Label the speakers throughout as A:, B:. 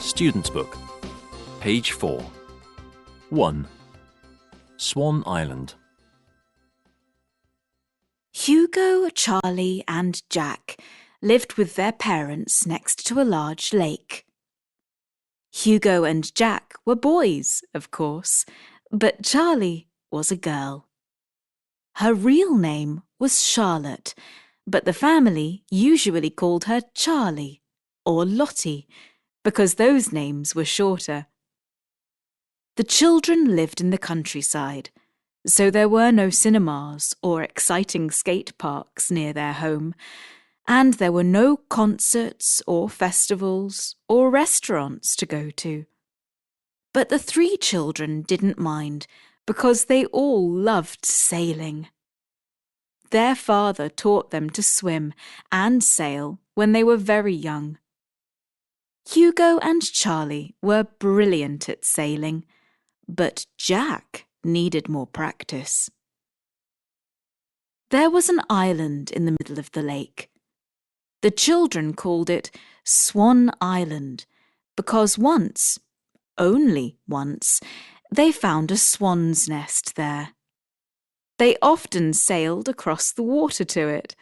A: Student's Book, page 4. 1. Swan Island.
B: Hugo, Charlie and Jack lived with their parents next to a large lake. Hugo and Jack were boys, of course, but Charlie was a girl. Her real name was Charlotte, but the family usually called her Charlie or Lottie, because those names were shorter. The children lived in the countryside, so there were no cinemas or exciting skate parks near their home, and there were no concerts or festivals or restaurants to go to. But the 3 children didn't mind, because they all loved sailing. Their father taught them to swim and sail when they were very young. Hugo and Charlie were brilliant at sailing, but Jack needed more practice. There was an island in the middle of the lake. The children called it Swan Island because once, only once, they found a swan's nest there. They often sailed across the water to it.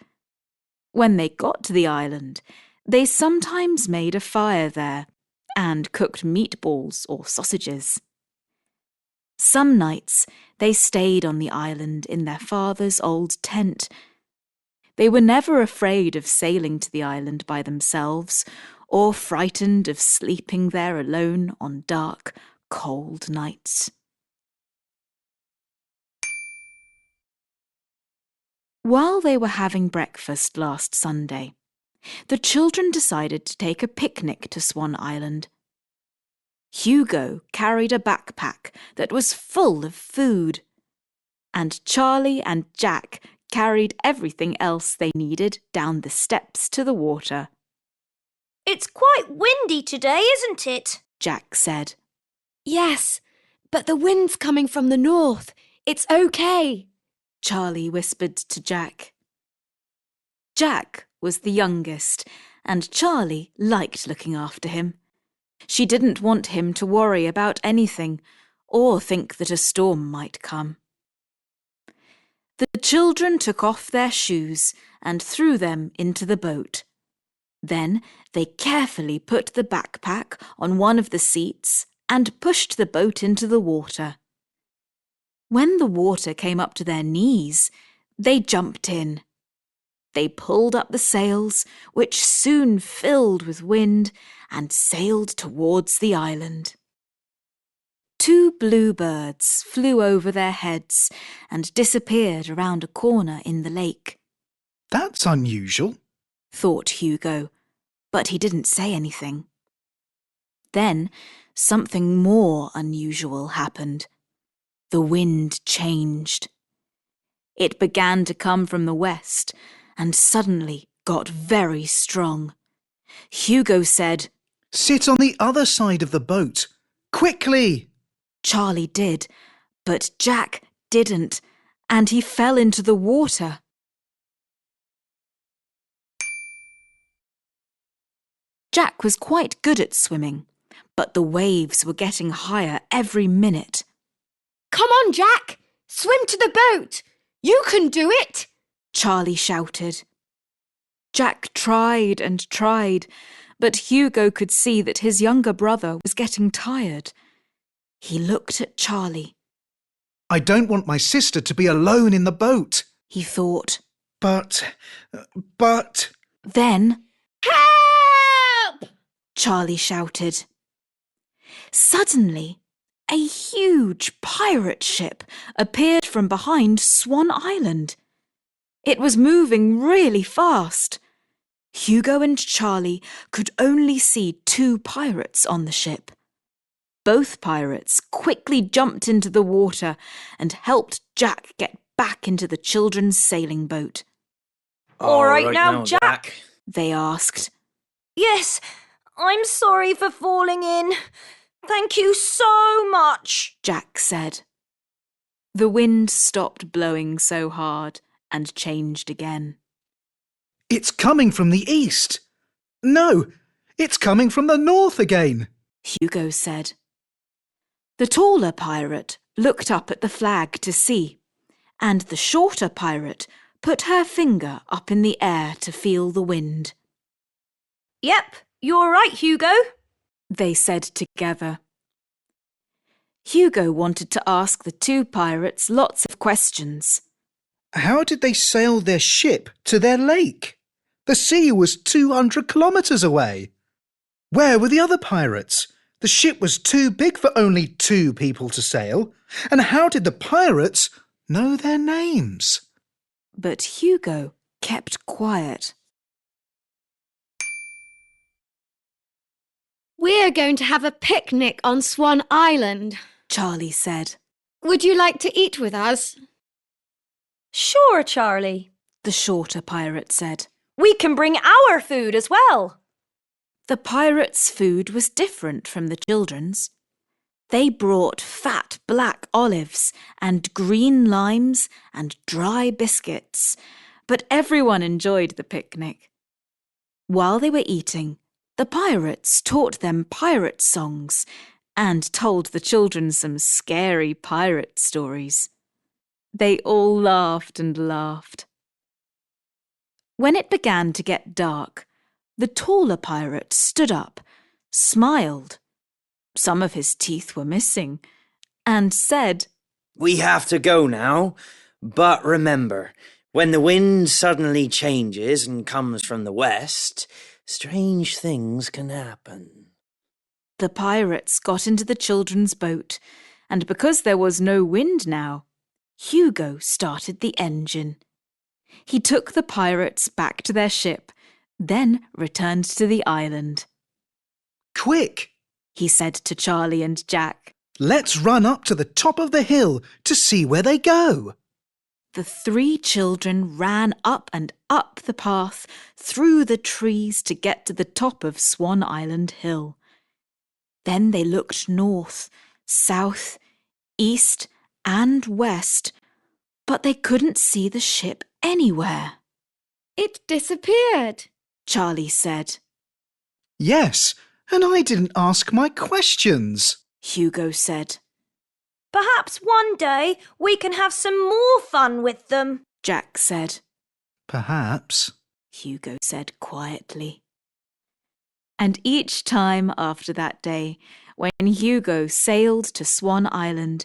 B: When they got to the island, they sometimes made a fire there and cooked meatballs or sausages. Some nights they stayed on the island in their father's old tent. They were never afraid of sailing to the island by themselves or frightened of sleeping there alone on dark, cold nights. While they were having breakfast last Sunday, the children decided to take a picnic to Swan Island. Hugo carried a backpack that was full of food, and Charlie and Jack carried everything else they needed down the steps to the water.
C: "It's quite windy today, isn't it?"
B: Jack said.
D: "Yes, but the wind's coming from the north. It's okay,"
B: Charlie whispered to Jack. Jack was the youngest, and Charlie liked looking after him. She didn't want him to worry about anything or think that a storm might come. The children took off their shoes and threw them into the boat. Then they carefully put the backpack on one of the seats and pushed the boat into the water. When the water came up to their knees, they jumped in. They pulled up the sails, which soon filled with wind, and sailed towards the island. 2 bluebirds flew over their heads and disappeared around a corner in the lake.
E: "That's unusual,"
B: thought Hugo, but he didn't say anything. Then something more unusual happened. The wind changed. It began to come from the west and suddenly got very strong. Hugo said,
E: "Sit on the other side of the boat. Quickly!"
B: Charlie did, but Jack didn't, and he fell into the water. Jack was quite good at swimming, but the waves were getting higher every minute.
D: "Come on, Jack! Swim to the boat! You can do it!"
B: Charlie shouted. Jack tried and tried, but Hugo could see that his younger brother was getting tired. He looked at Charlie.
E: "I don't want my sister to be alone in the boat,"
B: he thought.
E: But...
B: Then,
D: "Help!"
B: Charlie shouted. Suddenly, a huge pirate ship appeared from behind Swan Island. It was moving really fast. Hugo and Charlie could only see 2 pirates on the ship. Both pirates quickly jumped into the water and helped Jack get back into the children's sailing boat.
C: All right now, Jack,
B: they asked.
C: "Yes, I'm sorry for falling in. Thank you so much,"
B: Jack said. The wind stopped blowing so hard and changed again.
E: "It's coming from the east. No, it's coming from the north again,"
B: Hugo said. The taller pirate looked up at the flag to see, and the shorter pirate put her finger up in the air to feel the wind.
C: Yep, you're right, Hugo,
B: they said together. Hugo wanted to ask the two pirates lots of questions.
E: How did they sail their ship to their lake? The sea was 200 kilometres away. Where were the other pirates? The ship was too big for only 2 people to sail. And how did the pirates know their names?
B: But Hugo kept quiet.
D: We're going to have a picnic on Swan Island,
B: Charlie said.
D: Would you like to eat with us?
C: Sure, Charlie,
B: the shorter pirate said.
C: We can bring our food as well.
B: The pirates' food was different from the children's. They brought fat black olives and green limes and dry biscuits, but everyone enjoyed the picnic. While they were eating, the pirates taught them pirate songs and told the children some scary pirate stories. They all laughed and laughed. When it began to get dark, the taller pirate stood up, smiled. Some of his teeth were missing, and said,
F: We have to go now, but remember, when the wind suddenly changes and comes from the west, strange things can happen.
B: The pirates got into the children's boat, and because there was no wind now, Hugo started the engine. He took the pirates back to their ship, then returned to the island.
E: Quick,
B: he said to Charlie and Jack.
E: Let's run up to the top of the hill to see where they go.
B: The 3 children ran up and up the path, through the trees to get to the top of Swan Island Hill. Then they looked north, south, east and west, but they couldn't see the ship anywhere.
D: It disappeared,
B: Charlie said.
E: Yes, and I didn't ask my questions,
B: Hugo said.
C: Perhaps one day we can have some more fun with them,
B: Jack said.
E: Perhaps,
B: Hugo said quietly. And each time after that day, when Hugo sailed to Swan Island,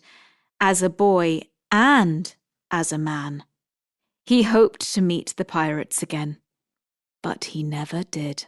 B: as a boy and as a man, he hoped to meet the pirates again, but he never did.